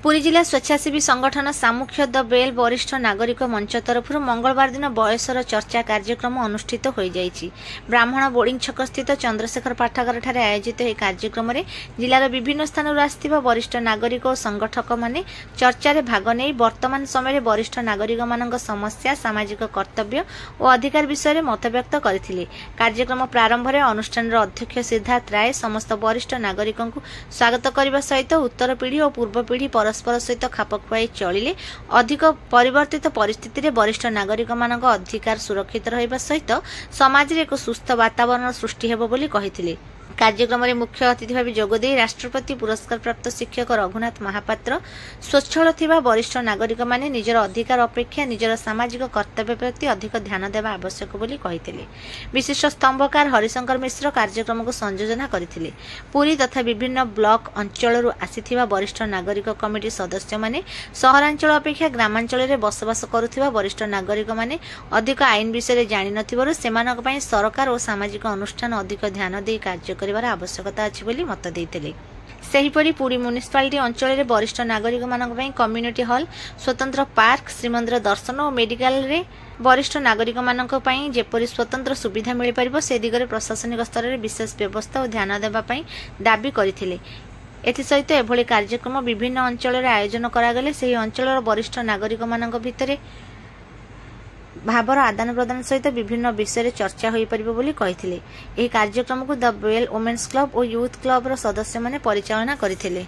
पुरी जिला स्वेच्छासेवी संगठन सामुख्य the bell वरिष्ठ नागरिक मंच तरफ मंगलवार दिन बयसर चर्चा कार्यक्रम अनुष्ठित हो जाइछि। ब्राह्मण बोर्डिंग छक स्थित चंद्रशेखर पाठागार ठारे आयोजित यह कार्यक्रम में जिलार विभिन्न स्थान आसिथिबा वरिष्ठ नागरिक और संगठक माने चर्चा रे भाग नै वर्तमान समय वरिष्ठ नागरिक मानक समस्या सामाजिक कर्तव्य और अधिकार विषय में मतव्यक्त करथिले। कार्यक्रम प्रारंभ में अनुष्ठान अध्यक्ष सिद्धार्थ राय समस्त वरिष्ठ नागरिक स्वागत करने सहित उत्तर पीढ़ी और पूर्व पीढ़ी परस्पर सहित खाप खुआई चलिले अधिक परिवर्तित परिस्थिति रे वरिष्ठ नागरिक मानक अधिकार सुरक्षित रहिबा सहित समाज रे एक सुस्थ वातावरण सृष्टि हेबो बोली कहिथिले। कार्यक्रम में मुख्य अतिथि भाव जोगदे राष्ट्रपति पुरस्कार प्राप्त शिक्षक रघुनाथ महापात्र स्वच्छल थिबा वरिष्ठ नागरिक माने निजर अधिकार अपेक्षा निजर सामाजिक कर्तव्य प्रति अधिक ध्यान देवा आवश्यक बोली कहिथिले। विशिष्ट स्तंभकार हरिशंकर मिश्र कार्यक्रम को संयोजना करथिले। पुरी तथा विभिन्न ब्लॉक अंचल आसिथिबा वरिष्ठ नागरिक कमिटी सदस्य माने सहरांचल अपेक्षा ग्रामांचल रे बसवास करुथिबा वरिष्ठ नागरिक माने अधिक आईन विषय जानि नथिबारु सेमानक पई सरकार और सामाजिक अनुष्ठान अधिक ध्यान दे कार्य करिवार आवश्यकता अछि बोली मत देइथिले। सेहीपरि पुरी म्युनिसिपालिटी अंचल रे वरिष्ठ नागरिक मानक पई कम्युनिटी हॉल स्वतंत्र पार्क श्रीमंदिर दर्शन और मेडिकल रे वरिष्ठ नागरिक मानक पई जेपरि स्वतंत्र सुविधा मिल परिबो से दिगरे प्रशासनिक स्तर रे विशेष व्यवस्था और ध्यान देबा पई दाबी करिथिले। एथिसहित एभଳି कार्यक्रम विभिन्न अंचल रे आयोजन करागले सेही अंचल वरिष्ठ नागरिक मानक भितरे भावर आदान प्रदान सहित विभिन्न विषय चर्चा हो पारिबो बोली कहिथिले। एही कार्यक्रम को द बेल वुमेन्स क्लब और यूथ क्लब रो सदस्य माने परिचालना करिथिले।